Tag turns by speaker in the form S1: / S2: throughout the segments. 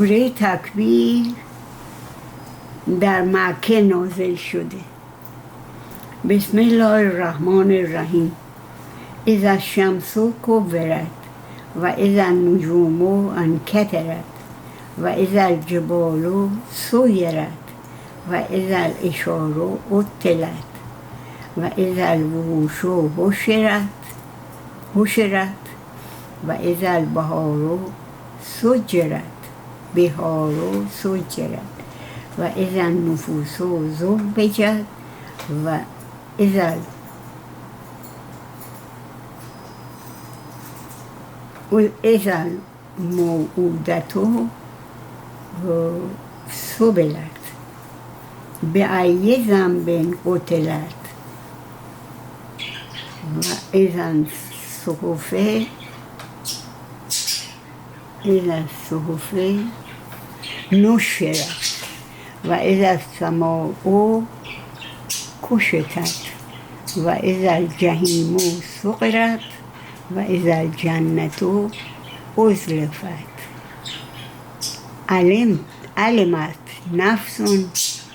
S1: سوره تکویر در مکه نازل شده. بسم الله الرحمن الرحیم. اذا الشمس کورت و اذا النجوم انکدرت و اذا الجبال سیرت و اذا العشار عطلت و اذا الوحوش حشرت و اذا البحار سجرت و اذا النفوس زوجت و اذا الموءودة سئلت بأي ذنب قتلت و اذا الصحف نشرت و اذا السماء کشطت و اذا الجحیم سعرت و اذا الجنة ازلفت علمت نفس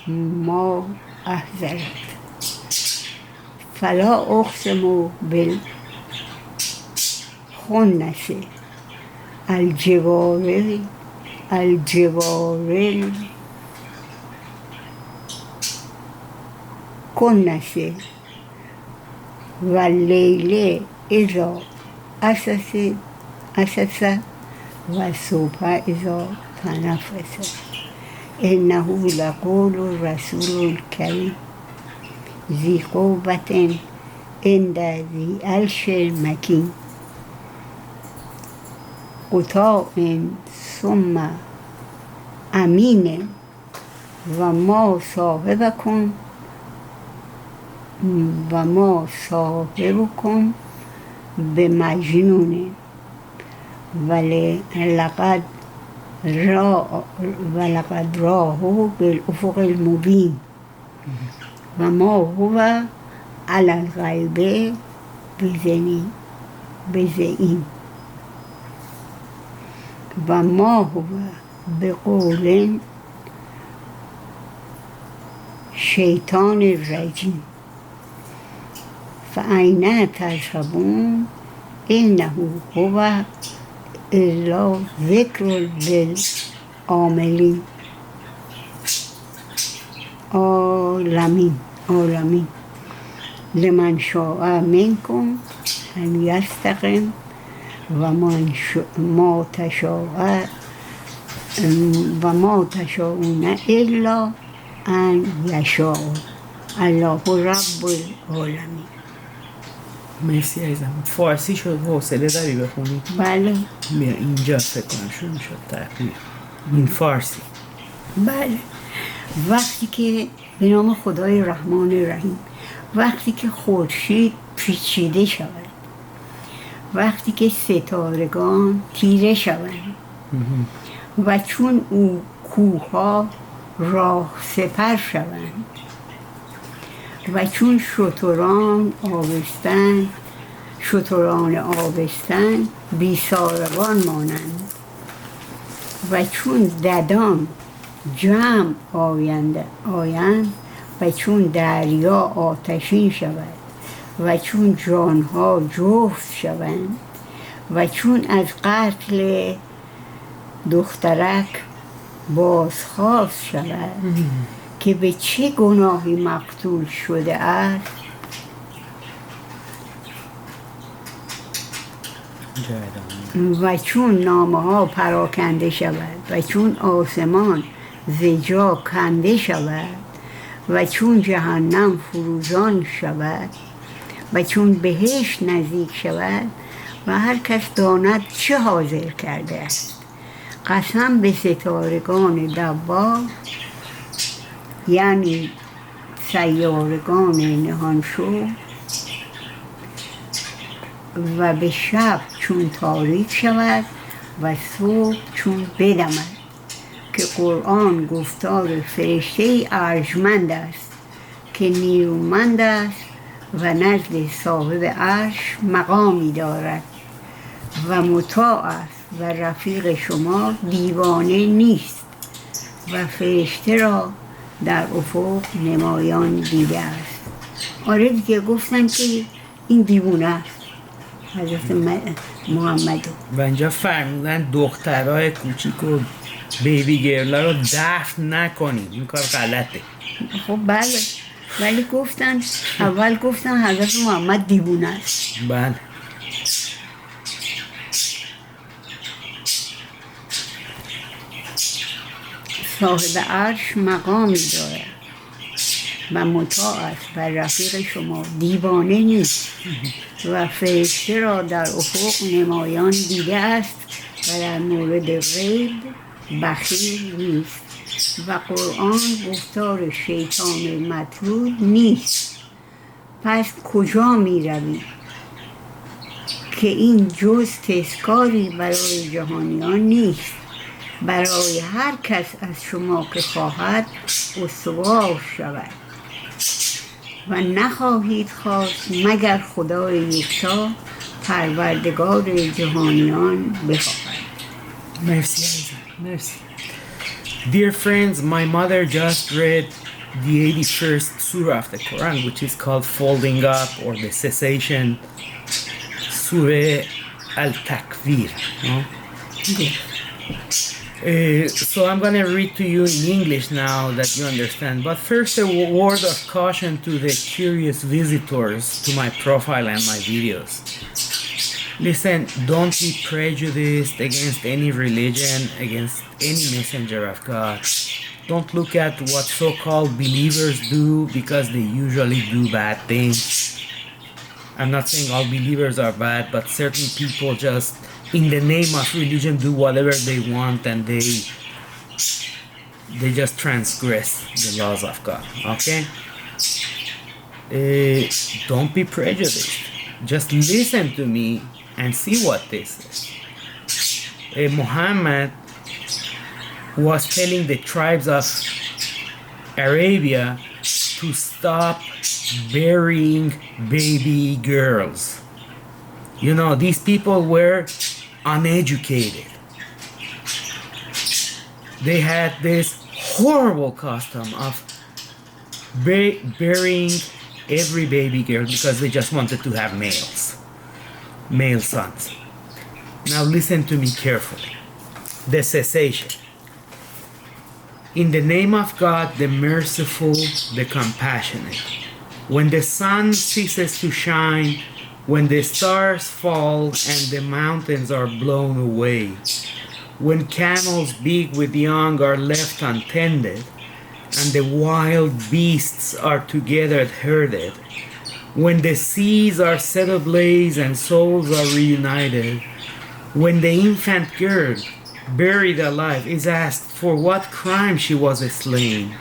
S1: ما احضرت فلا اقسم بالخنس الجوار الکنس و اللیل اذا عسعس و الصبح اذا تنفس انه لقول رسول کریم ذی قوة عند ذی عرش مکین مطاع ثم امین و ما بمجنون ولقد راه بالافق المبین و ما هو علی الغیب بضنین و ما هو بقول شیطان رجیم فأین تذهبون انه هو الا ذکر للعالمین لمن شاء منکم ان یستقم و ما تشاءون الا ان یشاء الله رب العالمین.
S2: مرسی عزیزم. فارسی شد حوصله داری بخونی؟
S1: بله.
S2: بیا اینجا فکر کنم شروع شد تقویر. این فارسی.
S1: بله. وقتی که به نام خدای رحمان الرحیم، وقتی که خورشید پیچیده شود، وقتی که ستارگان تیره شوند و چون او کوه‌ها راه سپر شوند و چون شتران آبستن بیسارگان مانند و چون ددان جمع آیند و چون دریا آتشین شود و چون جانها جفت شوند و چون از قتل دخترک بازخواست شود که به چه گناهی مقتول شده است و چون نامه ها پراکنده شود و چون آسمان زجا کنده شود و چون جهنم فروزان شود و چون بهشت نزدیک شود و هر کس داند چه حاضر کرده است. قسم به ستارگان دوار یعنی سیارگان نهانشو و به شب چون تاریک شود و صبح چون بدمد که قرآن گفتار فرشته ارجمند است که نیرومند است و نزد صاحب عرش مقامی دارد و مطاع است و رفیق شما دیوانه نیست و فرشته را در افق نمایان دیده است. آره دیگه گفتن که این دیوانه است حضرت محمد.
S2: و اینجا فرمودن دخترای کوچیک و بیبی گرلا رو دفن نکنید، این کار غلطه.
S1: خب بله، ولی گفتن اول گفتن حضرت محمد دیوانه است.
S2: بله.
S1: صاحب عرش مقامی دارد و مطاع است و رفیق شما دیوانه نیست و فرشته را در افق نمایان دیده است و در مورد غیب بخیل نیست و قرآن گفتار شیطان مطرود نیست. پس کجا می روی که این جز تذکاری برای جهانیان نیست، برای هر کس از شما که خواهد استوار شود و نخواهید خواست مگر خدای یکتا پروردگار جهانیان بخواهد.
S2: مرسی عزیزم، مرسی. Dear friends, my mother just read the 81st Surah of the Koran, which is called Folding Up or the Cessation, Surah al Takwir. No?
S1: Yes.
S2: So I'm going to read to you in English now that you understand. But first, a word of caution to the curious visitors to my profile and my videos. Listen, don't be prejudiced against any religion, against any messenger of God. Don't look at what so-called believers do because they usually do bad things. I'm not saying all believers are bad, but certain people just in the name of religion do whatever they want and they just transgress the laws of God. Okay? Don't be prejudiced. Just listen to me and see what this is. Muhammad was telling the tribes of Arabia to stop burying baby girls. You know, these people were uneducated. They had this horrible custom of burying every baby girl because they just wanted to have male sons. Now listen to me carefully. The cessation. In the name of God, the merciful, the compassionate. When the sun ceases to shine, when the stars fall and the mountains are blown away, when camels big with young are left untended, and the wild beasts are together herded, when the seas are set ablaze and souls are reunited, when the infant girl, buried alive, is asked for what crime she was slain,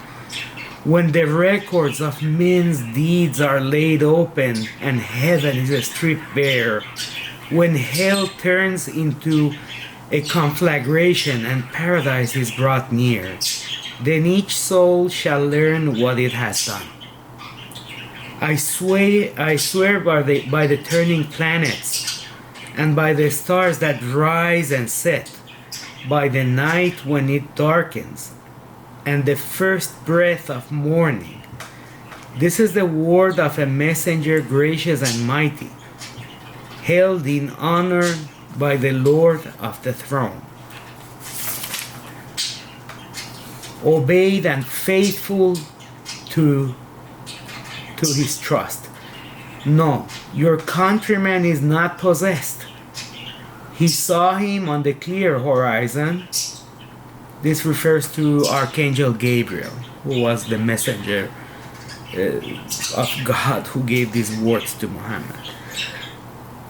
S2: when the records of men's deeds are laid open and heaven is stripped bare, when hell turns into a conflagration and paradise is brought near, then each soul shall learn what it has done. I swear by the turning planets and by the stars that rise and set, by the night when it darkens, and the first breath of morning. This is the word of a messenger gracious and mighty, held in honor by the Lord of the throne, obeyed and faithful to his trust. No, your countryman is not possessed. He saw him on the clear horizon. This refers to Archangel Gabriel, who was the messenger of God who gave these words to Muhammad.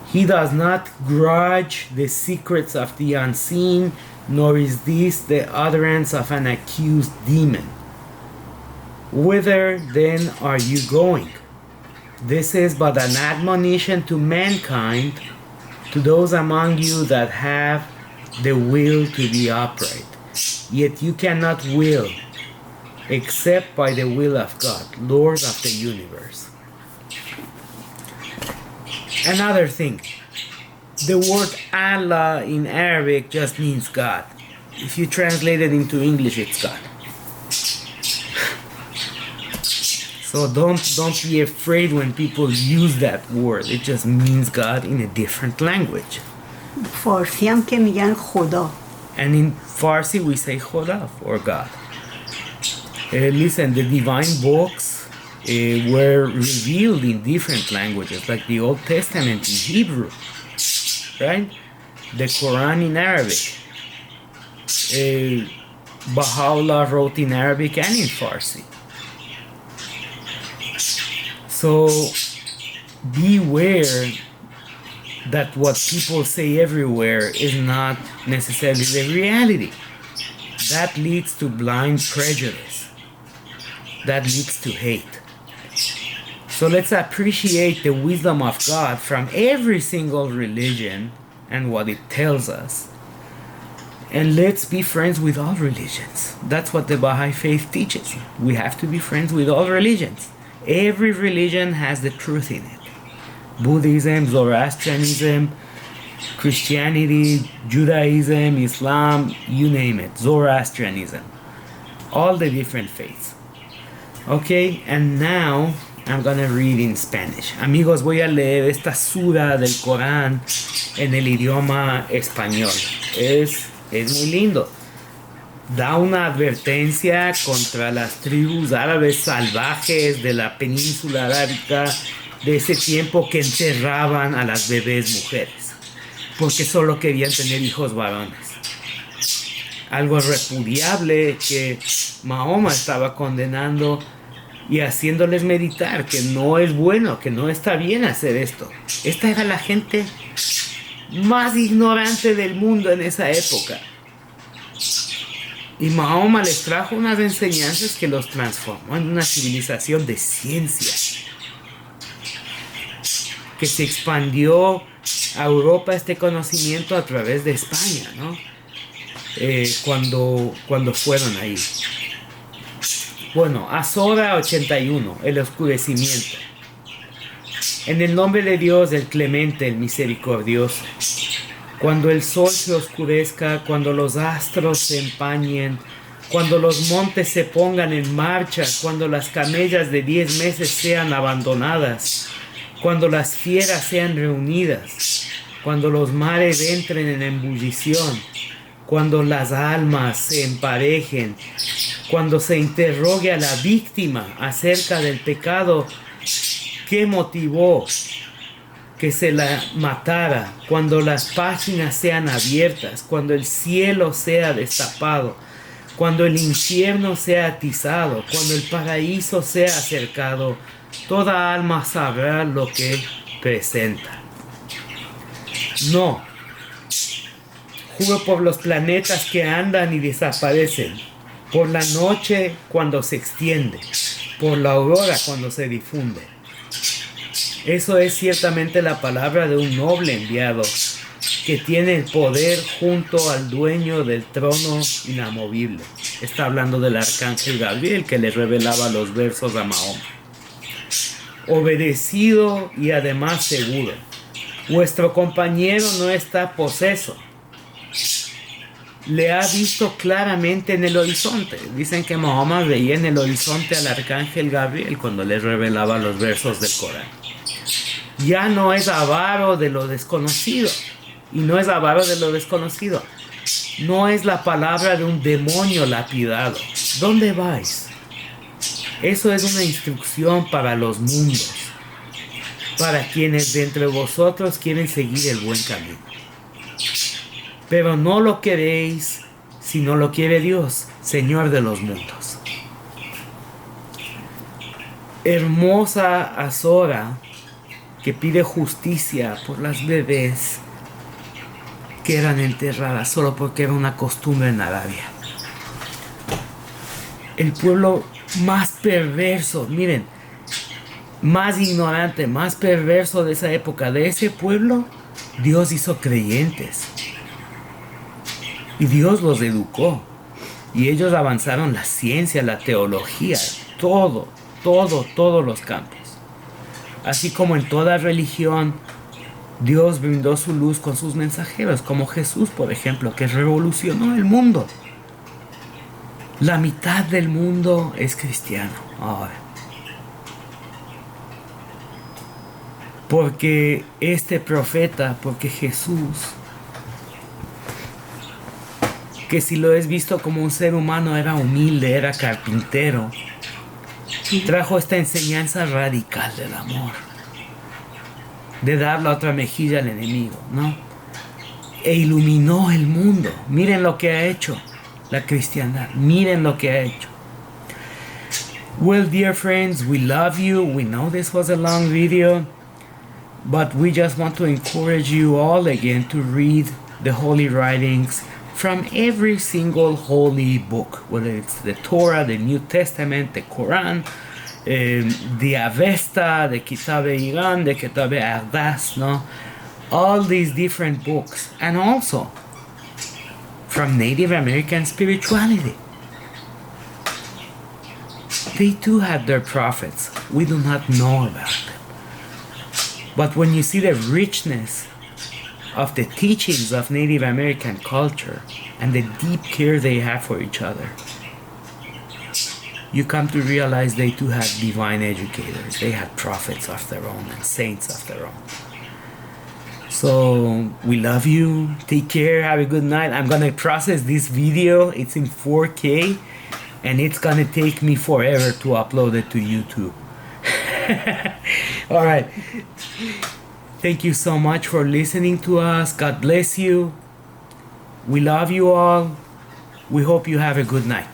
S2: He does not grudge the secrets of the unseen, nor is this the utterance of an accused demon. Whither then are you going? This is but an admonition to mankind, to those among you that have the will to be upright. Yet you cannot will except by the will of God, Lord of the universe. Another thing, The word Allah in Arabic just means God. If you translate it into English, it's God. So don't be afraid when people use that word. It just means God in a different language.
S1: فارسی هم که میگن خدا.
S2: And in Farsi we say Khoda for God. Listen, the divine books were revealed in different languages, like the Old Testament in Hebrew, right? The Koran in Arabic. Baha'u'llah wrote in Arabic and in Farsi. So beware that what people say everywhere is not necessarily the reality. That leads to blind prejudice. That leads to hate. So let's appreciate the wisdom of God from every single religion and what it tells us. And let's be friends with all religions. That's what the Baha'i faith teaches. We have to be friends with all religions. Every religion has the truth in it. Buddhism, Zoroastrianism, Christianity, Judaism, Islam, you name it, Zoroastrianism. All the different faiths. Okay, and now I'm gonna read in Spanish. Amigos, voy a leer esta sura del Corán en el idioma español. Es muy lindo. Da una advertencia contra las tribus árabes salvajes de la península arábica de ese tiempo que enterraban a las bebés mujeres porque solo querían tener hijos varones. Algo repudiable que Mahoma estaba condenando y haciéndoles meditar que no es bueno, que no está bien hacer esto. Esta era la gente más ignorante del mundo en esa época. Y Mahoma les trajo unas enseñanzas que los transformó en una civilización de ciencia, que se expandió a Europa este conocimiento a través de España, ¿no? Cuando fueron ahí. Bueno, Azora 81, el oscurecimiento. En el nombre de Dios, el clemente, el misericordioso. Cuando el sol se oscurezca, cuando los astros se empañen, cuando los montes se pongan en marcha, cuando las camellas de 10 meses sean abandonadas, cuando las fieras sean reunidas, cuando los mares entren en ebullición, cuando las almas se emparejen, cuando se interrogue a la víctima acerca del pecado que motivó que se la matara, cuando las páginas sean abiertas, cuando el cielo sea destapado, cuando el infierno sea atizado, cuando el paraíso sea acercado, toda alma sabrá lo que presenta. No, juro por los planetas que andan y desaparecen, por la noche cuando se extiende, por la aurora cuando se difunde. Eso es ciertamente la palabra de un noble enviado que tiene el poder junto al dueño del trono inamovible. Está hablando del arcángel Gabriel que le revelaba los versos a Mahoma. Obedecido y además seguro. Vuestro compañero no está poseso. Le ha visto claramente en el horizonte. Dicen que Mahoma veía en el horizonte al arcángel Gabriel cuando le revelaba los versos del Corán. Ya no es avaro de lo desconocido. Y no es avaro de lo desconocido. No es la palabra de un demonio lapidado. ¿Dónde vais? Eso es una instrucción para los mundos. Para quienes de entre vosotros quieren seguir el buen camino. Pero no lo queréis si no lo quiere Dios, Señor de los mundos. Hermosa Azora que pide justicia por las bebés que eran enterradas solo porque era una costumbre en Arabia. El pueblo más perverso, miren, más ignorante, más perverso de esa época, de ese pueblo, Dios hizo creyentes. Y Dios los educó. Y ellos avanzaron la ciencia, la teología, todos los campos. Así como en toda religión, Dios brindó su luz con sus mensajeros, como Jesús, por ejemplo, que revolucionó el mundo. La mitad del mundo es cristiano ahora. Porque este profeta, porque Jesús, que si lo has visto como un ser humano, era humilde, era carpintero, trajo esta enseñanza radical del amor, de dar la otra mejilla al enemigo, ¿no? E iluminó el mundo. Miren lo que ha hecho la cristiandad. Miren lo que ha hecho. Well, dear friends, we love you. We know this was a long video, but we just want to encourage you all again to read the holy writings from every single holy book, whether it's the Torah, the New Testament, the Koran, the Avesta, the Kitab Iran, the Kitab Ardas, no? All these different books, and also from Native American spirituality. They too had their prophets. We do not know about them. But when you see the richness of the teachings of Native American culture and the deep care they have for each other, you come to realize they too had divine educators. They had prophets of their own and saints of their own. So we love you. Take care. Have a good night. I'm gonna process this video. It's in 4K and it's gonna take me forever to upload it to YouTube. All right. Thank you so much for listening to us. God bless you. We love you all. We hope you have a good night.